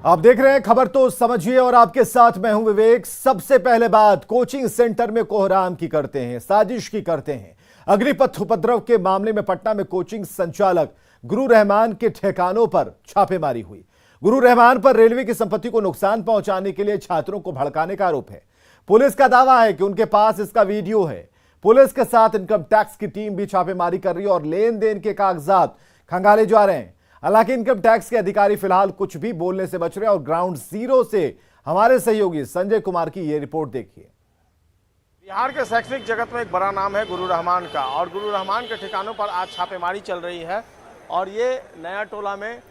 आप देख रहे हैं खबर तो समझिए और आपके साथ मैं हूं विवेक। सबसे पहले बात कोचिंग सेंटर में कोहराम की करते हैं, साजिश की करते हैं। अग्निपथ उपद्रव के मामले में पटना में कोचिंग संचालक गुरु रहमान के ठिकानों पर छापेमारी हुई। गुरु रहमान पर रेलवे की संपत्ति को नुकसान पहुंचाने के लिए छात्रों को भड़काने का आरोप है। पुलिस का दावा है कि उनके पास इसका वीडियो है। पुलिस के साथ इनकम टैक्स की टीम भी छापेमारी कर रही है और लेन देन के कागजात खंगाले जा रहे हैं। हालांकि इनकम टैक्स के अधिकारी फिलहाल कुछ भी बोलने से बच रहे हैं और ग्राउंड जीरो से हमारे सहयोगी संजय कुमार की यह रिपोर्ट देखिए। बिहार के शैक्षणिक जगत में एक बड़ा नाम है गुरु रहमान का और गुरु रहमान के ठिकानों पर आज छापेमारी चल रही है और ये नया टोला में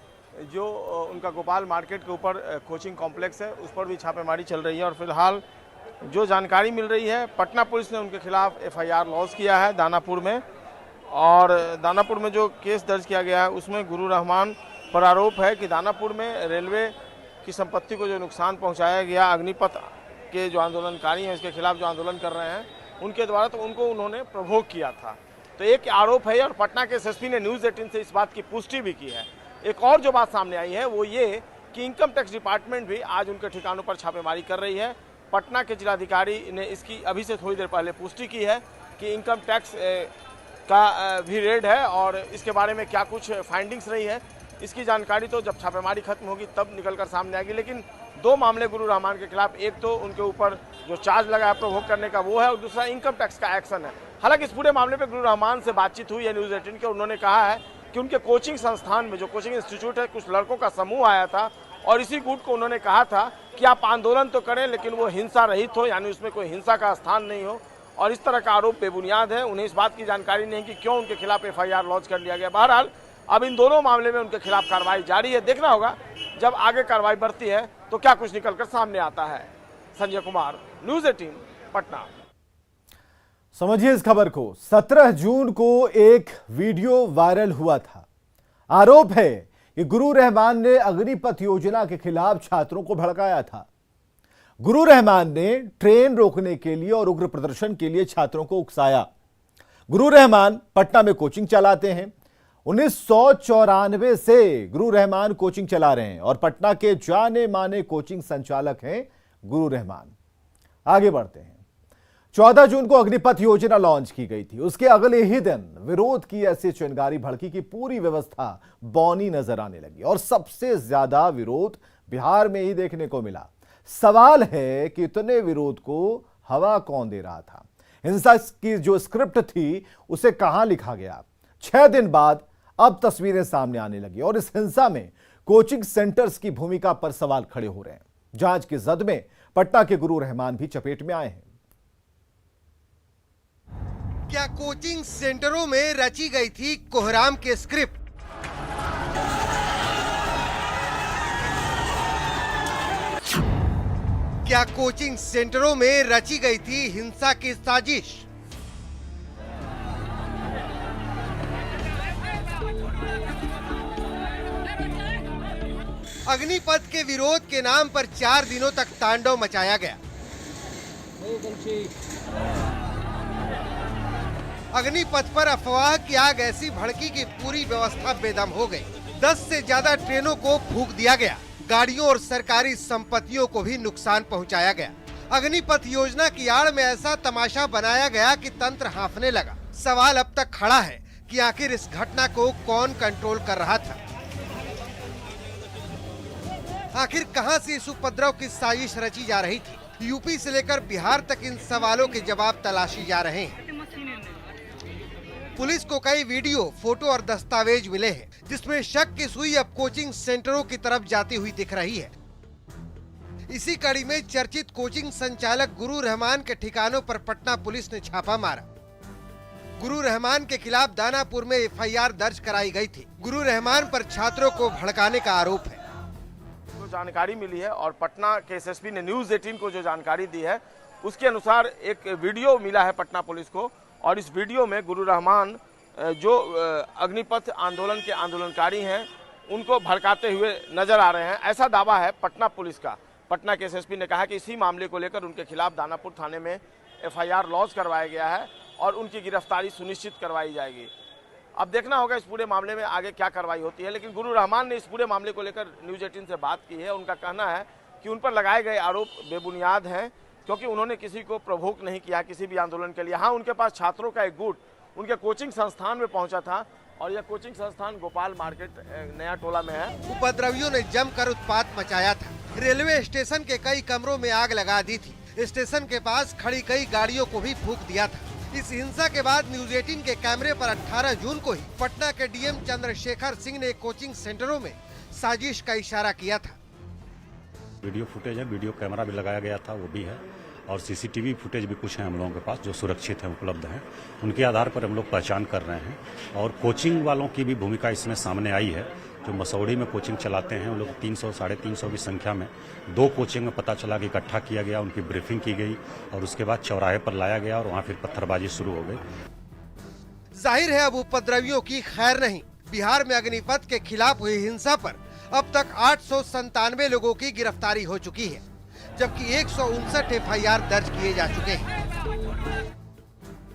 जो उनका गोपाल मार्केट के ऊपर कोचिंग कॉम्प्लेक्स है उस पर भी छापेमारी चल रही है। और फिलहाल जो जानकारी मिल रही है, पटना पुलिस ने उनके खिलाफ FIR लॉन्च किया है दानापुर में और दानापुर में जो केस दर्ज किया गया है उसमें गुरु रहमान पर आरोप है कि दानापुर में रेलवे की संपत्ति को जो नुकसान पहुंचाया गया, अग्निपथ के जो आंदोलनकारी हैं उसके खिलाफ जो आंदोलन कर रहे हैं उनके द्वारा, तो उनको उन्होंने प्रवोक किया था। तो एक आरोप है और पटना के SSP ने न्यूज़ 18 से इस बात की पुष्टि भी की है। एक और जो बात सामने आई है वो ये कि इनकम टैक्स डिपार्टमेंट भी आज उनके ठिकानों पर छापेमारी कर रही है। पटना के जिलाधिकारी ने इसकी अभी से थोड़ी देर पहले पुष्टि की है कि इनकम टैक्स का भी रेड है और इसके बारे में क्या कुछ फाइंडिंग्स रही है इसकी जानकारी तो जब छापेमारी खत्म होगी तब निकलकर सामने आएगी। लेकिन दो मामले गुरु रहमान के खिलाफ, एक तो उनके ऊपर जो चार्ज लगा है प्रवोक करने का वो है और दूसरा इनकम टैक्स का एक्शन है। हालांकि इस पूरे मामले पे गुरु रहमान से बातचीत हुई है न्यूज़ 18 के। उन्होंने कहा है कि उनके कोचिंग संस्थान में जो कोचिंग इंस्टीट्यूट है कुछ लड़कों का समूह आया था और इसी गुट को उन्होंने कहा था कि आप आंदोलन तो करें लेकिन वो हिंसा रहित हो, यानी उसमें कोई हिंसा का स्थान नहीं हो। और इस तरह का आरोप बेबुनियाद है। उन्हें इस बात की जानकारी नहीं कि क्यों उनके खिलाफ FIR लॉन्च कर लिया गया। बहरहाल अब इन दोनों मामले में उनके खिलाफ कार्रवाई जारी है। देखना होगा जब आगे कार्रवाई बढ़ती है तो क्या कुछ निकलकर सामने आता है। संजय कुमार, न्यूज़ 18 पटना। समझिए इस खबर को। 17 जून को एक वीडियो वायरल हुआ था। आरोप है कि गुरु रहमान ने अग्निपथ योजना के खिलाफ छात्रों को भड़काया था। गुरु रहमान ने ट्रेन रोकने के लिए और उग्र प्रदर्शन के लिए छात्रों को उकसाया। गुरु रहमान पटना में कोचिंग चलाते हैं। 1994 से गुरु रहमान कोचिंग चला रहे हैं और पटना के जाने माने कोचिंग संचालक हैं गुरु रहमान। आगे बढ़ते हैं। 14 जून को अग्निपथ योजना लॉन्च की गई थी। उसके अगले ही दिन विरोध की ऐसी चिंगारी भड़की कि पूरी व्यवस्था बौनी नजर आने लगी और सबसे ज्यादा विरोध बिहार में ही देखने को मिला। सवाल है कि इतने विरोध को हवा कौन दे रहा था? हिंसा की जो स्क्रिप्ट थी उसे कहां लिखा गया? 6 दिन बाद अब तस्वीरें सामने आने लगी और इस हिंसा में कोचिंग सेंटर्स की भूमिका पर सवाल खड़े हो रहे हैं। जांच की जद में पटना के गुरु रहमान भी चपेट में आए हैं। क्या कोचिंग सेंटरों में रची गई थी कोहराम के स्क्रिप्ट? क्या कोचिंग सेंटरों में रची गई थी हिंसा की साजिश? अग्निपथ के विरोध के नाम पर 4 दिनों तक तांडव मचाया गया। अग्निपथ पर अफवाह की आग ऐसी भड़की कि पूरी व्यवस्था बेदम हो गई। 10 से ज्यादा ट्रेनों को फूंक दिया गया। गाड़ियों और सरकारी संपत्तियों को भी नुकसान पहुंचाया गया। अग्निपथ योजना की आड़ में ऐसा तमाशा बनाया गया कि तंत्र हांफने लगा। सवाल अब तक खड़ा है कि आखिर इस घटना को कौन कंट्रोल कर रहा था? आखिर कहां से इस उपद्रव की साजिश रची जा रही थी? यूपी से लेकर बिहार तक इन सवालों के जवाब तलाशी जा रहे हैं। पुलिस को कई वीडियो, फोटो और दस्तावेज मिले हैं जिसमें शक की सुई अब कोचिंग सेंटरों की तरफ जाती हुई दिख रही है। इसी कड़ी में चर्चित कोचिंग संचालक गुरु रहमान के ठिकानों पर पटना पुलिस ने छापा मारा। गुरु रहमान के खिलाफ दानापुर में FIR दर्ज कराई गई थी। गुरु रहमान पर छात्रों को भड़काने का आरोप है। जो जानकारी मिली है और पटना के SSP ने न्यूज़ 18 को जो जानकारी दी है उसके अनुसार एक वीडियो मिला है पटना पुलिस को और इस वीडियो में गुरु रहमान जो अग्निपथ आंदोलन के आंदोलनकारी हैं उनको भड़काते हुए नजर आ रहे हैं, ऐसा दावा है पटना पुलिस का। पटना के SSP ने कहा कि इसी मामले को लेकर उनके खिलाफ दानापुर थाने में FIR लॉन्च करवाया गया है और उनकी गिरफ्तारी सुनिश्चित करवाई जाएगी। अब देखना होगा इस पूरे मामले में आगे क्या कार्रवाई होती है। लेकिन गुरु रहमान ने इस पूरे मामले को लेकर न्यूज़ 18 से बात की है। उनका कहना है कि उन पर लगाए गए आरोप बेबुनियाद हैं, क्योंकि उन्होंने किसी को प्रवोक नहीं किया किसी भी आंदोलन के लिए। हाँ, उनके पास छात्रों का एक गुट उनके कोचिंग संस्थान में पहुंचा था और यह कोचिंग संस्थान गोपाल मार्केट नया टोला में है। उपद्रवियों ने जमकर उत्पात मचाया था। रेलवे स्टेशन के कई कमरों में आग लगा दी थी। स्टेशन के पास खड़ी कई गाड़ियों को भी फूंक दिया था। इस हिंसा के बाद न्यूज़ 18 के कैमरे पर 18 जून को ही पटना के डीएम चंद्रशेखर सिंह ने कोचिंग सेंटरों में साजिश का इशारा किया था। वीडियो फुटेज है, वीडियो कैमरा भी लगाया गया था, वो भी है, और सीसीटीवी फुटेज भी कुछ है हम लोगों के पास जो सुरक्षित है, उपलब्ध है। उनके आधार पर हम लोग पहचान कर रहे हैं और कोचिंग वालों की भी भूमिका इसमें सामने आई है। जो मसौड़ी में कोचिंग चलाते हैं उन लोग 300 साढ़े 300 की संख्या में 2 कोचिंग में पता चला कि इकट्ठा किया गया, उनकी ब्रीफिंग की गई और उसके बाद चौराहे पर लाया गया और वहाँ फिर पत्थरबाजी शुरू हो गई। जाहिर है अब उपद्रवियों की खैर नहीं। बिहार में अग्निपथ के खिलाफ हुई हिंसा पर अब तक 897 लोगों की गिरफ्तारी हो चुकी है, जबकि 159 एफआईआर दर्ज किए जा चुके हैं।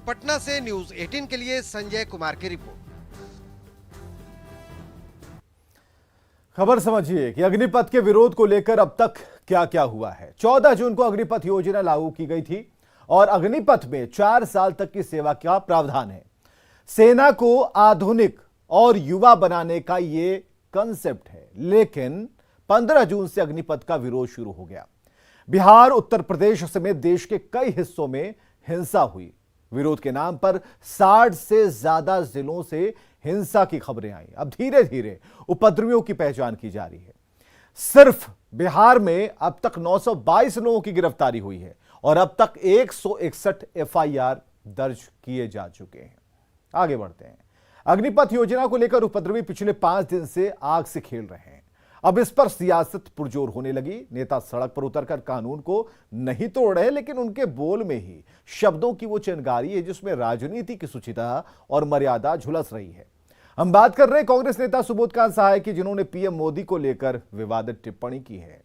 पटना से न्यूज़ 18 के लिए संजय कुमार की रिपोर्ट। खबर समझिए कि अग्निपथ के विरोध को लेकर अब तक क्या क्या हुआ है। 14 जून को अग्निपथ योजना लागू की गई थी और अग्निपथ में 4 साल तक की सेवा का प्रावधान है। सेना को आधुनिक और युवा बनाने का ये कंसेप्ट है, लेकिन 15 जून से अग्निपथ का विरोध शुरू हो गया। बिहार, उत्तर प्रदेश समेत देश के कई हिस्सों में हिंसा हुई। विरोध के नाम पर 60 से ज्यादा जिलों से हिंसा की खबरें आई। अब धीरे धीरे उपद्रवियों की पहचान की जा रही है। सिर्फ बिहार में अब तक 922 लोगों की गिरफ्तारी हुई है और अब तक 161 एफआईआर दर्ज किए जा चुके हैं। आगे बढ़ते हैं। अग्निपथ योजना को लेकर उपद्रवी पिछले 5 दिन से आग से खेल रहे हैं। अब इस पर सियासत पुरजोर होने लगी। नेता सड़क पर उतरकर कानून को नहीं तोड़ रहे, लेकिन उनके बोल में ही शब्दों की वो चिनगारी है जिसमें राजनीति की शुचिता और मर्यादा झुलस रही है। हम बात कर रहे हैं कांग्रेस नेता सुबोधकांत सहाय की, जिन्होंने पीएम मोदी को लेकर विवादित टिप्पणी की है।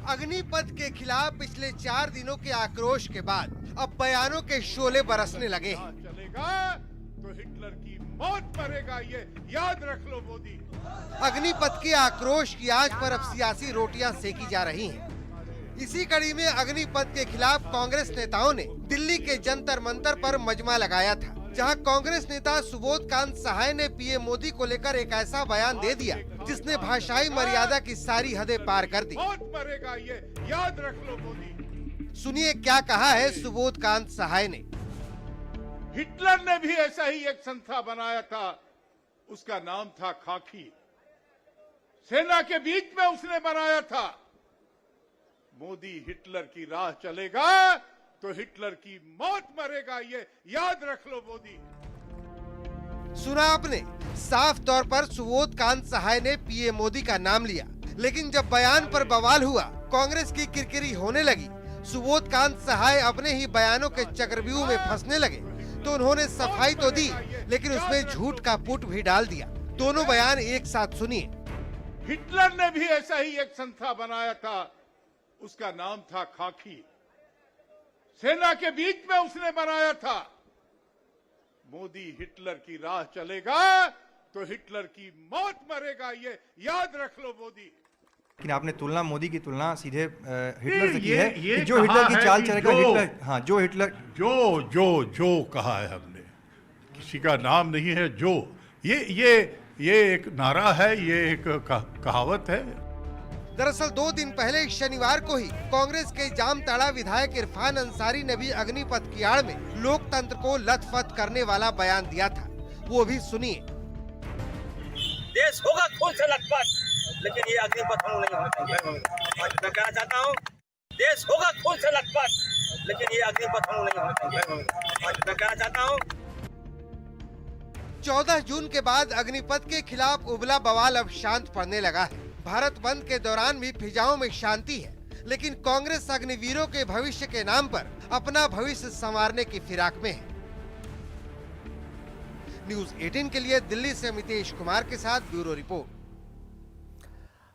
अग्निपथ के खिलाफ पिछले 4 दिनों के आक्रोश के बाद अब बयानों के शोले बरसने लगे हैं। चलेगा तो हिटलर की मौत मरेगा, ये याद रख लो मोदी। अग्निपथ के आक्रोश की आंच पर अब सियासी रोटियां सेकी जा रही हैं। इसी कड़ी में अग्निपथ के खिलाफ कांग्रेस नेताओं ने दिल्ली के जंतर मंतर पर मजमा लगाया था, जहां कांग्रेस नेता सुबोधकांत सहाय ने पीएम मोदी को लेकर एक ऐसा बयान दे दिया जिसने भाषाई मर्यादा की सारी हदें पार कर दी। मौत मरेगा, ये याद रख लो मोदी। सुनिए क्या कहा है सुबोधकांत सहाय ने। हिटलर ने भी ऐसा ही एक संस्था बनाया था, उसका नाम था खाकी। सेना के बीच में उसने बनाया था। मोदी हिटलर की राह चलेगा तो हिटलर की मौत मरेगा, ये याद रख लो मोदी। सुना आपने, साफ तौर पर सुबोधकांत सहाय ने पीएम मोदी का नाम लिया, लेकिन जब बयान पर बवाल हुआ, कांग्रेस की किरकिरी होने लगी, सुबोधकांत सहाय अपने ही बयानों के चक्रव्यूह में फंसने लगे, तो उन्होंने सफाई तो दी, लेकिन उसमें झूठ का पुट भी डाल दिया। दोनों बयान एक साथ सुनिए। हिटलर ने भी ऐसा ही एक संस्था बनाया था, उसका नाम था खाकी। सेना के बीच में उसने बनाया था। मोदी हिटलर की राह चलेगा तो हिटलर की मौत मरेगा, ये याद रख लो मोदी। लेकिन आपने तुलना, मोदी की तुलना सीधे हिटलर से की है कि जो हिटलर की चाल चलेगा, हिटलर, हाँ, जो हिटलर, जो कहा है हमने, किसी का नाम नहीं है। जो ये एक नारा है, ये एक कहावत है। दरअसल 2 दिन पहले शनिवार को ही कांग्रेस के जामताड़ा विधायक इरफान अंसारी ने भी अग्निपथ की आड़ में लोकतंत्र को लथपथ करने वाला बयान दिया था। वो भी सुनिए। देश होगा खून से लथपथ, लेकिन ये अग्निपथ हम नहीं होना चाहिए। मैं कहना चाहता हूँ, देश होगा खून से लथपथ, लेकिन ये अग्निपथ हम नहीं होना चाहिए। मैं कहना चाहता हूँ 14 जून के बाद अग्निपथ के खिलाफ उबला बवाल अब शांत पड़ने लगा है। भारत बंद के दौरान भी फिजाओं में शांति है, लेकिन कांग्रेस अग्निवीरों के भविष्य के नाम पर अपना भविष्य संवारने की फिराक में है। न्यूज़ 18 के लिए दिल्ली से मितेश कुमार के साथ ब्यूरो रिपोर्ट।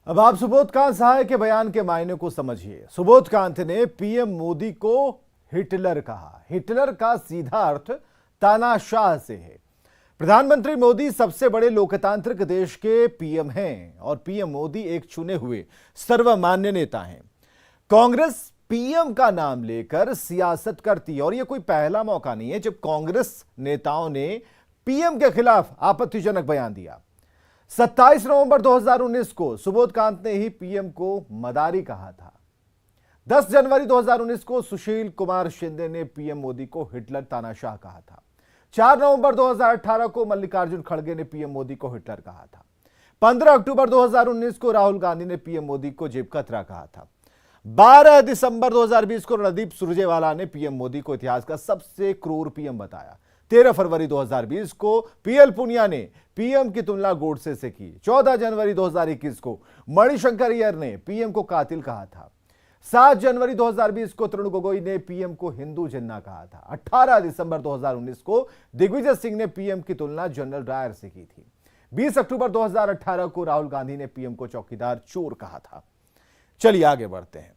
अब आप सुबोधकांत सहाय के बयान के मायने को समझिए। सुबोधकांत ने पीएम मोदी को हिटलर कहा। हिटलर का सीधा अर्थ तानाशाह से है। प्रधानमंत्री मोदी सबसे बड़े लोकतांत्रिक देश के पीएम हैं और पीएम मोदी एक चुने हुए सर्वमान्य नेता हैं। कांग्रेस पीएम का नाम लेकर सियासत करती है और यह कोई पहला मौका नहीं है जब कांग्रेस नेताओं ने पीएम के खिलाफ आपत्तिजनक बयान दिया। 27 नवंबर 2019 को सुबोधकांत ने ही पीएम को मदारी कहा था। 10 जनवरी 2019 को सुशील कुमार शिंदे ने पीएम मोदी को हिटलर तानाशाह कहा था। 4 नवंबर 2018 को मल्लिकार्जुन खड़गे ने पीएम मोदी को हिटलर कहा था। 15 अक्टूबर 2019 को राहुल गांधी ने पीएम मोदी को जेबकतरा कहा था। 12 दिसंबर 2020 को रणदीप सुरजेवाला ने पीएम मोदी को इतिहास का सबसे क्रूर पीएम बताया। 13 फरवरी 2020 को पीएल पुनिया ने पीएम की तुलना गोडसे से की। 14 जनवरी 2021 को मणिशंकर अय्यर ने पीएम को कातिल कहा था। 7 जनवरी 2020 को तरुण गोगोई ने पीएम को हिंदू जिन्ना कहा था। 18 दिसंबर 2019 को दिग्विजय सिंह ने पीएम की तुलना जनरल डायर से की थी। 20 अक्टूबर 2018 को राहुल गांधी ने पीएम को चौकीदार चोर कहा था। चलिए आगे बढ़ते हैं।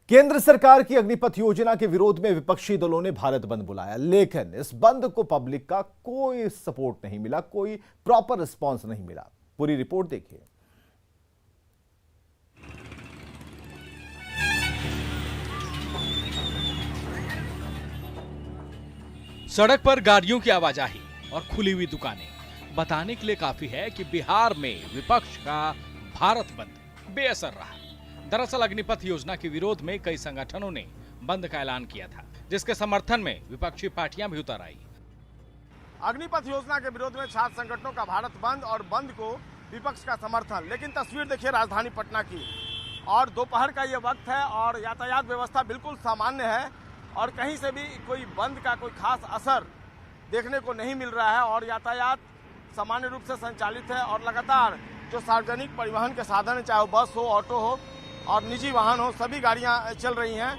केंद्र सरकार की अग्निपथ योजना के विरोध में विपक्षी दलों ने भारत बंद बुलाया, लेकिन इस बंद को पब्लिक का कोई सपोर्ट नहीं मिला, कोई प्रॉपर रिस्पांस नहीं मिला। पूरी रिपोर्ट देखिए। सड़क पर गाड़ियों की आवाजाही और खुली हुई दुकानें बताने के लिए काफी है कि बिहार में विपक्ष का भारत बंद बेअसर रहा। दरअसल अग्निपथ योजना के विरोध में कई संगठनों ने बंद का ऐलान किया था, जिसके समर्थन में विपक्षी पार्टियां भी उतर आई। अग्निपथ योजना के विरोध में छात्र संगठनों का भारत बंद और बंद को विपक्ष का समर्थन। लेकिन तस्वीर देखिए राजधानी पटना की, और दोपहर का ये वक्त है और यातायात व्यवस्था बिल्कुल सामान्य है और कहीं से भी कोई बंद का कोई खास असर देखने को नहीं मिल रहा है और यातायात सामान्य रूप से संचालित है और लगातार जो सार्वजनिक परिवहन के साधन है, चाहे वो बस हो, ऑटो हो और निजी वाहन हो, सभी गाड़ियां चल रही हैं।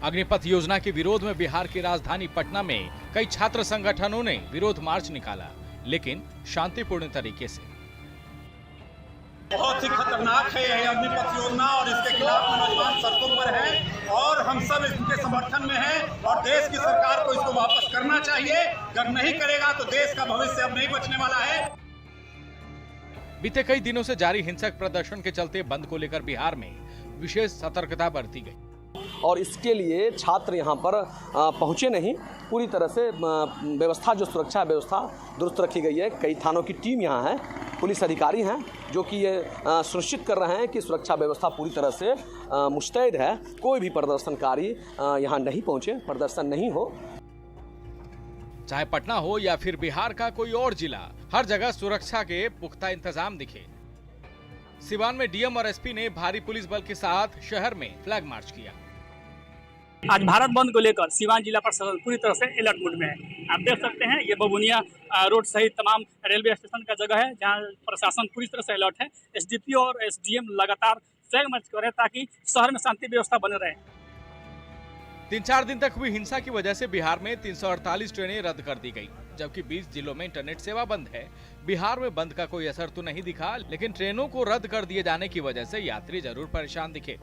अग्निपथ योजना के विरोध में बिहार की राजधानी पटना में कई छात्र संगठनों ने विरोध मार्च निकाला, लेकिन शांतिपूर्ण तरीके से। बहुत ही खतरनाक है यह अग्निपथ योजना और इसके खिलाफ नौजवान सड़कों पर है और हम सब इसके समर्थन में हैं और देश की सरकार को इसको वापस करना चाहिए। अगर नहीं करेगा तो देश का भविष्य अब नहीं बचने वाला है। बीते कई दिनों से जारी हिंसक प्रदर्शन के चलते बंद को लेकर बिहार में विशेष सतर्कता बरती गई और इसके लिए छात्र यहाँ पर पहुँचे नहीं। पूरी तरह से व्यवस्था, जो सुरक्षा व्यवस्था दुरुस्त रखी गई है। कई थानों की टीम यहाँ है, पुलिस अधिकारी हैं जो कि ये सुनिश्चित कर रहे हैं कि सुरक्षा व्यवस्था पूरी तरह से मुस्तैद है। कोई भी प्रदर्शनकारी यहाँ नहीं पहुँचे, प्रदर्शन नहीं हो। चाहे पटना हो या फिर बिहार का कोई और जिला, हर जगह सुरक्षा के पुख्ता इंतजाम दिखे। सिवान में डीएम और एसपी ने भारी पुलिस बल के साथ शहर में फ्लैग मार्च किया। आज भारत बंद को लेकर सिवान जिला प्रशासन पूरी तरह से अलर्ट मोड में है। आप देख सकते हैं ये बबुनिया रोड सहित तमाम रेलवे स्टेशन का जगह है जहां प्रशासन पूरी तरह से अलर्ट है। एसडीपी और एसडीएम लगातार फ्लैग मार्च कर रहे हैं ताकि शहर में शांति व्यवस्था बने रहे। 3-4 दिन तक हुई हिंसा की वजह से बिहार में 348 ट्रेनें रद्द कर दी गई, जबकि 20 जिलों में इंटरनेट सेवा बंद है। बिहार में बंद का कोई असर तो नहीं दिखा, लेकिन ट्रेनों को रद्द कर दिए जाने की वजह से यात्री जरूर परेशान दिखे।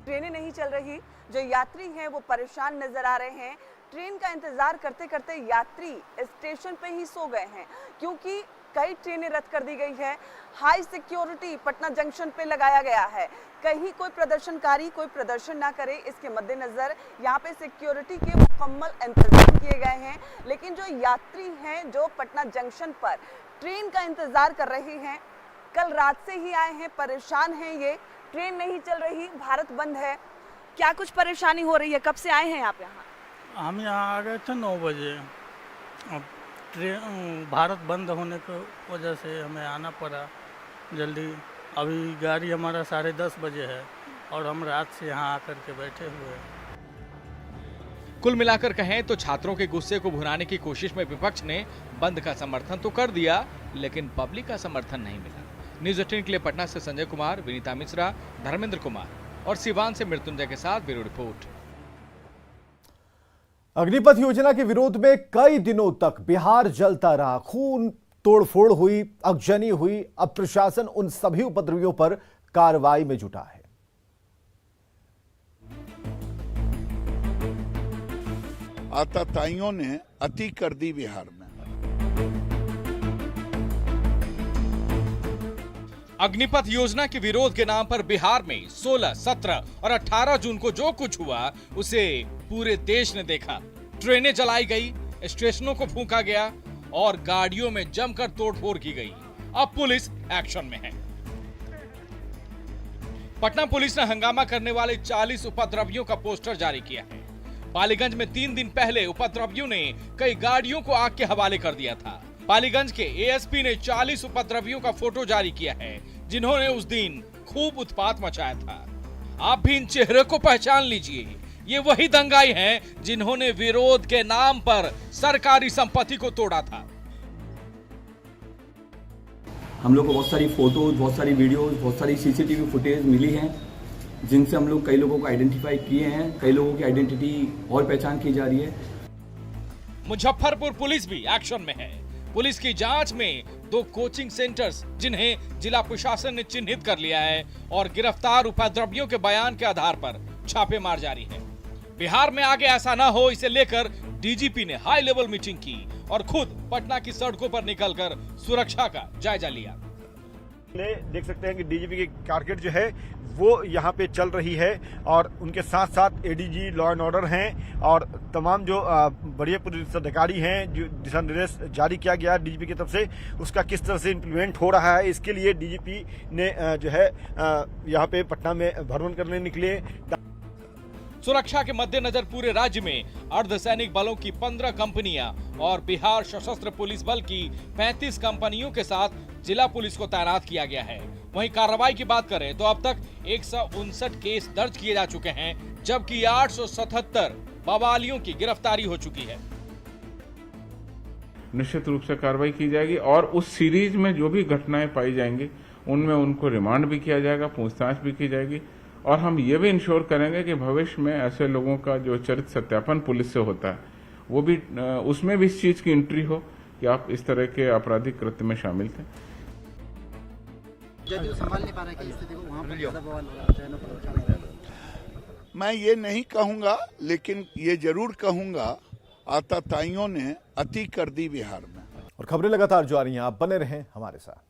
ट्रेनें नहीं चल रही, जो यात्री हैं वो परेशान नजर आ रहे हैं। ट्रेन का इंतजार करते करते यात्री स्टेशन पे ही सो गए हैं क्योंकि कई ट्रेनें रद्द कर दी गई है। हाई सिक्योरिटी पटना जंक्शन पे लगाया गया है, कहीं कोई प्रदर्शनकारी कोई प्रदर्शन ना करे, इसके मद्देनजर यहाँ पे सिक्योरिटी के मुकम्मल इंतजाम किए गए हैं। लेकिन जो यात्री हैं जो पटना जंक्शन पर ट्रेन का इंतजार कर रहे हैं, कल रात से ही आए हैं, परेशान हैं। ये ट्रेन नहीं चल रही, भारत बंद है। क्या कुछ परेशानी हो रही है? कब से आए हैं आप यहाँ? हम यहाँ आ गए थे 9 बजे। अब ट्रेन भारत बंद होने की वजह से हमें आना पड़ा जल्दी। अभी गाड़ी हमारा 10:30 बजे है और हम रात से यहाँ आकर के बैठे हुए हैं। कुल मिलाकर कहें तो छात्रों के गुस्से को भुनाने की कोशिश में विपक्ष ने बंद का समर्थन तो कर दिया, लेकिन पब्लिक का समर्थन नहीं मिला। न्यूज़ 18 के लिए पटना से संजय कुमार, विनीता मिश्रा, धर्मेंद्र कुमार और सिवान से मृत्युंजय के साथ ब्यूरो रिपोर्ट। अग्निपथ योजना के विरोध में कई दिनों तक बिहार जलता रहा, खून तोड़फोड़ हुई, अगजनी हुई। अब प्रशासन उन सभी उपद्रवियों पर कार्रवाई में जुटा है। आतताइयों ने अति कर दी बिहार में। अग्निपथ योजना के विरोध के नाम पर बिहार में 16, 17 और 18 जून को जो कुछ हुआ उसे पूरे देश ने देखा। ट्रेनें जलाई गई, स्टेशनों को फूंका गया और गाड़ियों में जमकर तोड़फोड़ की गई। अब पुलिस एक्शन में है। पटना पुलिस ने हंगामा करने वाले 40 उपद्रवियों का पोस्टर जारी किया है। पालीगंज में 3 दिन पहले उपद्रवियों ने कई गाड़ियों को आग के हवाले कर दिया था। पालीगंज के एएसपी ने 40 उपद्रवियों का फोटो जारी किया है जिन्होंने उस दिन खूब उत्पात मचाया था। आप भी इन चेहरे को पहचान लीजिए, ये वही दंगाई हैं जिन्होंने विरोध के नाम पर सरकारी संपत्ति को तोड़ा था। हम लोग को बहुत सारी फोटोज, बहुत सारी वीडियोज, बहुत सारी सीसीटीवी फुटेज मिली हैं जिनसे हम लोग कई लोगों को आइडेंटिफाई किए हैं। कई लोगों की आइडेंटिटी और पहचान की जा रही है। मुजफ्फरपुर पुलिस भी एक्शन में है। पुलिस की जांच में 2 कोचिंग सेंटर्स जिन्हें जिला प्रशासन ने चिन्हित कर लिया है और गिरफ्तार उपद्रवियों के बयान के आधार पर छापेमार जारी है। बिहार में आगे ऐसा ना हो, इसे लेकर डीजीपी ने हाई लेवल मीटिंग की और खुद पटना की सड़कों पर निकलकर सुरक्षा का जायजा लिया। देख सकते हैं कि डीजीपी की कारकेड जो है वो यहाँ पे चल रही है और उनके साथ साथ एडीजी लॉ एंड ऑर्डर हैं और तमाम जो बड़े पुलिस अधिकारी हैं, जो दिशा निर्देश जारी किया गया डीजीपी की तरफ से, उसका किस तरह से इम्प्लीमेंट हो रहा है, इसके लिए डीजीपी ने जो है यहाँ पे पटना में भ्रमण करने निकले। सुरक्षा के मद्देनजर पूरे राज्य में अर्धसैनिक बलों की 15 कंपनियां और बिहार सशस्त्र पुलिस बल की 35 कंपनियों के साथ जिला पुलिस को तैनात किया गया है। वहीं कार्रवाई की बात करें तो अब तक 159 केस दर्ज किए जा चुके हैं, जबकि 877 बवालियों की गिरफ्तारी हो चुकी है। निश्चित रूप से कार्रवाई की जाएगी और उस सीरीज में जो भी घटनाएं पाई जाएंगी उनमें उनको रिमांड भी किया जाएगा, पूछताछ भी की जाएगी और हम ये भी इंश्योर करेंगे कि भविष्य में ऐसे लोगों का जो चरित्र सत्यापन पुलिस से होता है वो भी उसमें भी इस चीज की एंट्री हो कि आप इस तरह के आपराधिक कृत्य में शामिल थे। मैं ये नहीं कहूंगा, लेकिन ये जरूर कहूंगा आतताइयों ने अति कर दी बिहार में। और खबरें लगातार जारी हैं, आप बने रहें हमारे साथ।